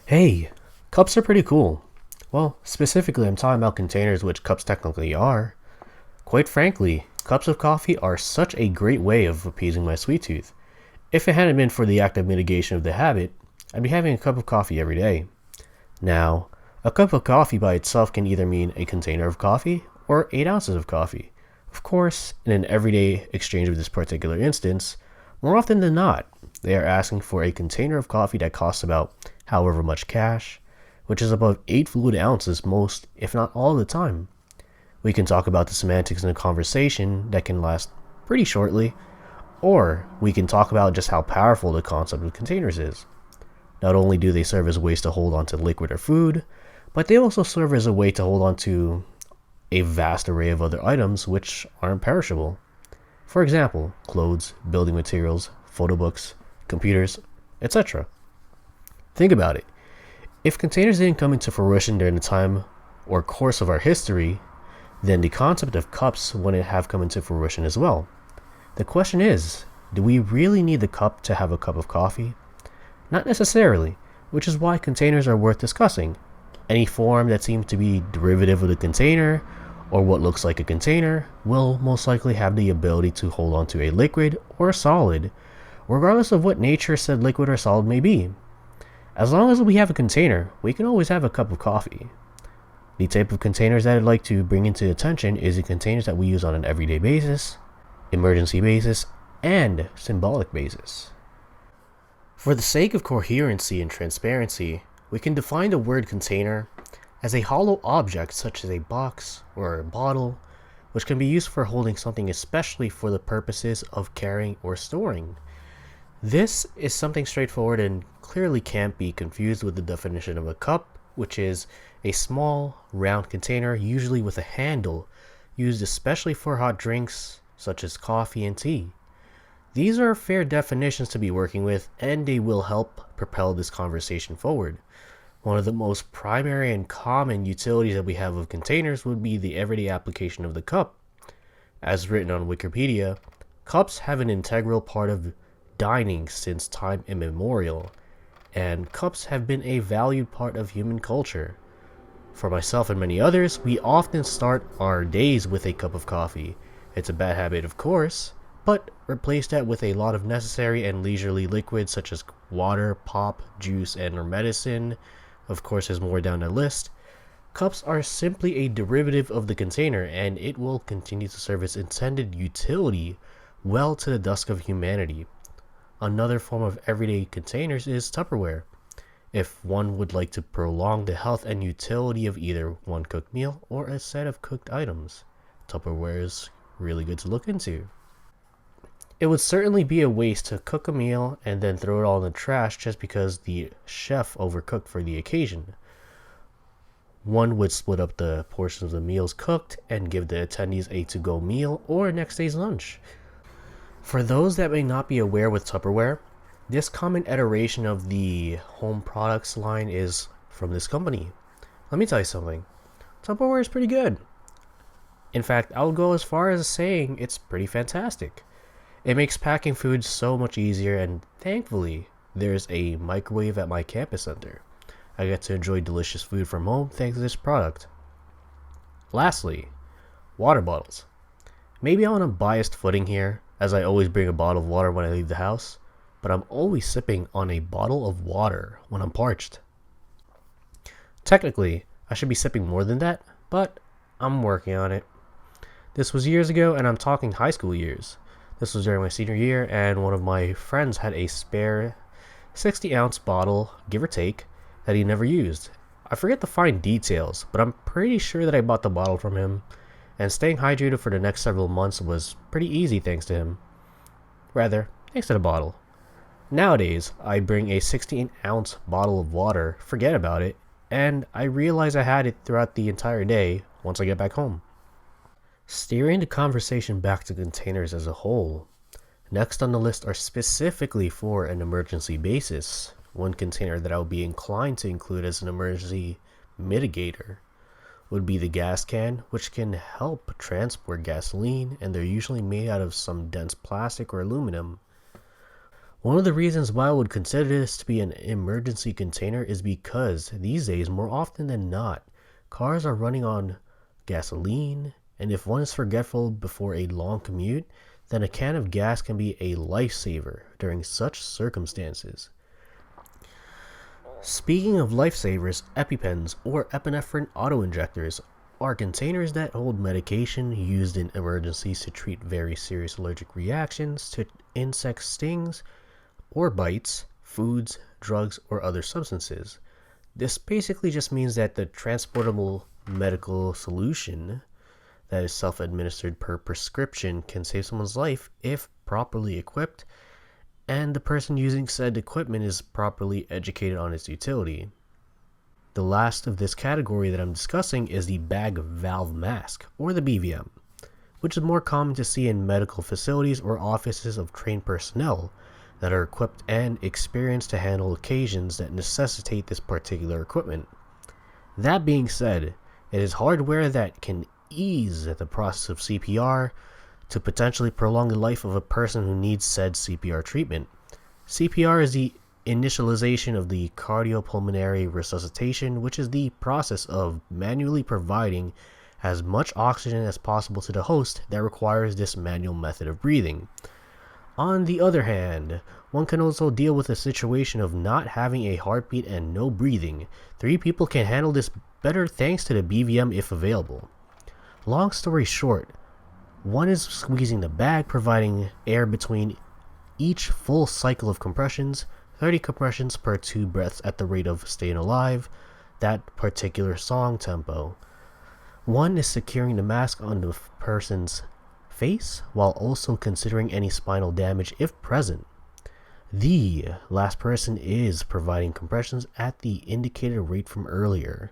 Hey, cups are pretty cool. Well, specifically, I'm talking about containers, which cups technically are. Quite frankly, cups of coffee are such a great way of appeasing my sweet tooth. If it hadn't been for the active mitigation of the habit, I'd be having a cup of coffee every day. Now, a cup of coffee by itself can either mean a container of coffee or 8 ounces of coffee. Of course, in an everyday exchange of this particular instance, more often than not, they are asking for a container of coffee that costs about however much cash, which is about 8 fluid ounces most, if not all the time. We can talk about the semantics in a conversation that can last pretty shortly, or we can talk about just how powerful the concept of containers is. Not only do they serve as ways to hold on to liquid or food, but they also serve as a way to hold on to a vast array of other items which aren't perishable. For example, clothes, building materials, photo books, computers, etc. Think about it. If containers didn't come into fruition during the time or course of our history, then the concept of cups wouldn't have come into fruition as well. The question is, do we really need the cup to have a cup of coffee? Not necessarily, which is why containers are worth discussing. Any form that seems to be derivative of the container, or what looks like a container, will most likely have the ability to hold onto a liquid or a solid, regardless of what nature said liquid or solid may be. As long as we have a container, we can always have a cup of coffee. The type of containers that I'd like to bring into attention is the containers that we use on an everyday basis, emergency basis, and symbolic basis. For the sake of coherency and transparency, we can define the word container as a hollow object such as a box or a bottle, which can be used for holding something especially for the purposes of carrying or storing. This is something straightforward and clearly can't be confused with the definition of a cup, which is a small, round container, usually with a handle, used especially for hot drinks such as coffee and tea. These are fair definitions to be working with, and they will help propel this conversation forward. One of the most primary and common utilities that we have of containers would be the everyday application of the cup. As written on Wikipedia, cups have an integral part of dining since time immemorial, and cups have been a valued part of human culture. For myself and many others, we often start our days with a cup of coffee. It's a bad habit, of course, but replace that with a lot of necessary and leisurely liquids such as water, pop, juice, and or medicine. Of course, there's more down the list. Cups are simply a derivative of the container, and it will continue to serve its intended utility well to the dusk of humanity. Another form of everyday containers is Tupperware. If one would like to prolong the health and utility of either one cooked meal or a set of cooked items, Tupperware is really good to look into. It would certainly be a waste to cook a meal and then throw it all in the trash just because the chef overcooked for the occasion. One would split up the portions of the meals cooked and give the attendees a to-go meal or next day's lunch. For those that may not be aware with Tupperware, this common iteration of the home products line is from this company. Let me tell you something. Tupperware is pretty good. In fact, I'll go as far as saying it's pretty fantastic. It makes packing food so much easier, and thankfully, there's a microwave at my campus center. I get to enjoy delicious food from home thanks to this product. Lastly, water bottles. Maybe I'm on a biased footing here, as I always bring a bottle of water when I leave the house, but I'm always sipping on a bottle of water when I'm parched. Technically, I should be sipping more than that, but I'm working on it. This was years ago, and I'm talking high school years. This was during my senior year, and one of my friends had a spare 60-ounce bottle, give or take, that he never used. I forget the fine details, but I'm pretty sure that I bought the bottle from him, and staying hydrated for the next several months was pretty easy thanks to him. Rather, thanks to the bottle. Nowadays, I bring a 16-ounce bottle of water, forget about it, and I realize I had it throughout the entire day once I get back home. Steering the conversation back to containers as a whole, next on the list are specifically for an emergency basis. One container that I would be inclined to include as an emergency mitigator would be the gas can, which can help transport gasoline, and they're usually made out of some dense plastic or aluminum. One of the reasons why I would consider this to be an emergency container is because these days, more often than not, cars are running on gasoline, and if one is forgetful before a long commute, then a can of gas can be a lifesaver during such circumstances. Speaking of lifesavers, EpiPens or epinephrine autoinjectors are containers that hold medication used in emergencies to treat very serious allergic reactions to insect stings or bites, foods, drugs, or other substances. This basically just means that the transportable medical solution that is self-administered per prescription can save someone's life if properly equipped and the person using said equipment is properly educated on its utility. The last of this category that I'm discussing is the bag valve mask, or the BVM, which is more common to see in medical facilities or offices of trained personnel that are equipped and experienced to handle occasions that necessitate this particular equipment. That being said, it is hardware that can ease the process of CPR to potentially prolong the life of a person who needs said CPR treatment. CPR is the initialization of the cardiopulmonary resuscitation, which is the process of manually providing as much oxygen as possible to the host that requires this manual method of breathing. On the other hand, one can also deal with a situation of not having a heartbeat and no breathing. 3 people can handle this better thanks to the BVM if available. Long story short, one is squeezing the bag, providing air between each full cycle of compressions, 30 compressions per 2 breaths at the rate of staying alive, that particular song tempo. One is securing the mask on the person's face while also considering any spinal damage if present. The last person is providing compressions at the indicated rate from earlier.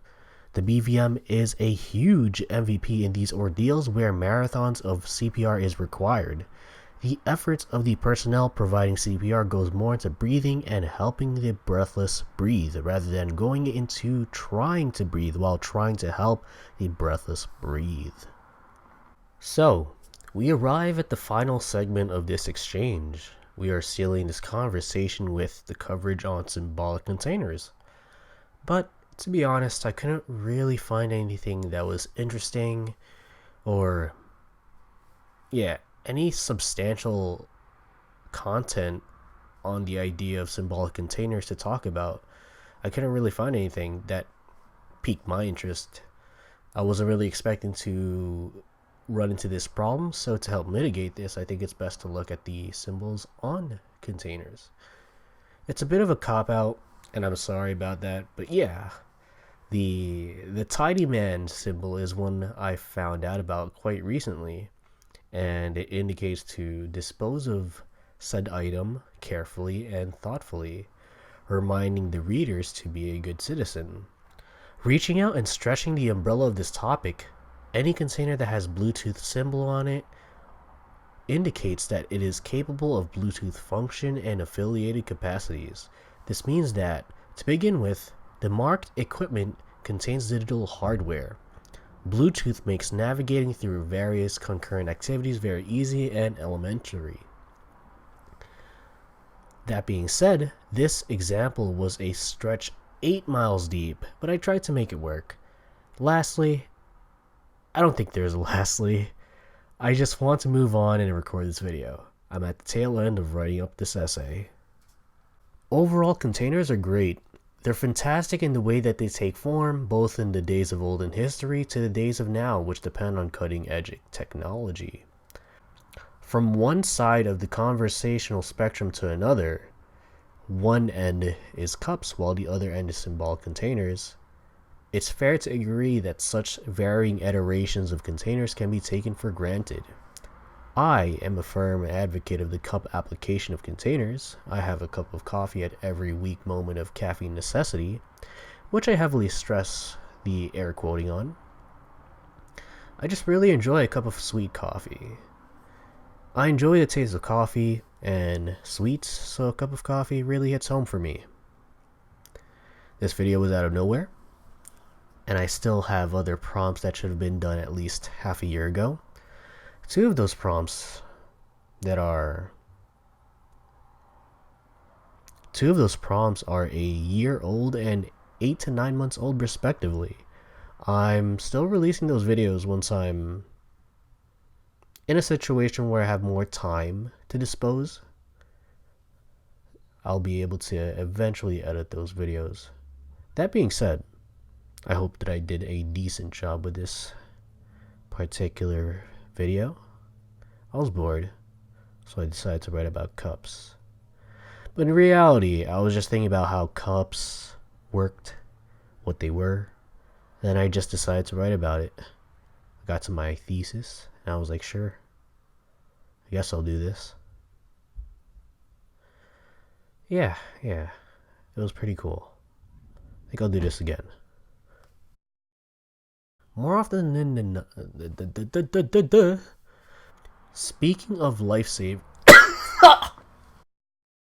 The BVM is a huge MVP in these ordeals where marathons of CPR is required. The efforts of the personnel providing CPR goes more into breathing and helping the breathless breathe rather than going into trying to breathe while trying to help the breathless breathe. So, we arrive at the final segment of this exchange. We are sealing this conversation with the coverage on symbolic containers. But to be honest, I couldn't really find anything that was interesting or, any substantial content on the idea of symbolic containers to talk about. I couldn't really find anything that piqued my interest. I wasn't really expecting to run into this problem, so to help mitigate this, I think it's best to look at the symbols on containers. It's a bit of a cop-out, and I'm sorry about that, but yeah. The tidy man symbol is one I found out about quite recently, and it indicates to dispose of said item carefully and thoughtfully, reminding the readers to be a good citizen. Reaching out and stretching the umbrella of this topic, any container that has Bluetooth symbol on it indicates that it is capable of Bluetooth function and affiliated capacities. This means that, to begin with, the marked equipment contains digital hardware. Bluetooth makes navigating through various concurrent activities very easy and elementary. That being said, this example was a stretch 8 miles deep, but I tried to make it work. Lastly, I don't think there's a lastly. I just want to move on and record this video. I'm at the tail end of writing up this essay. Overall, containers are great. They're fantastic in the way that they take form, both in the days of olden history to the days of now, which depend on cutting-edge technology. From one side of the conversational spectrum to another, one end is cups while the other end is symbolic containers. It's fair to agree that such varying iterations of containers can be taken for granted. I am a firm advocate of the cup application of containers. I have a cup of coffee at every weak moment of caffeine necessity, which I heavily stress the air quoting on. I just really enjoy a cup of sweet coffee. I enjoy the taste of coffee and sweets, so a cup of coffee really hits home for me. This video was out of nowhere, and I still have other prompts that should have been done at least half a year ago. 2 of those prompts that are Two of those prompts are a year old and 8 to 9 months old respectively. I'm still releasing those videos once I'm in a situation where I have more time to dispose. I'll be able to eventually edit those videos. That being said, I hope that I did a decent job with this particular video. I was bored, so I decided to write about cups. But in reality, I was just thinking about how cups worked, what they were, and then I just decided to write about it. I got to my thesis, and I was like, sure, I guess I'll do this. Yeah, it was pretty cool. I think I'll do this again. More often than not. Speaking of life save.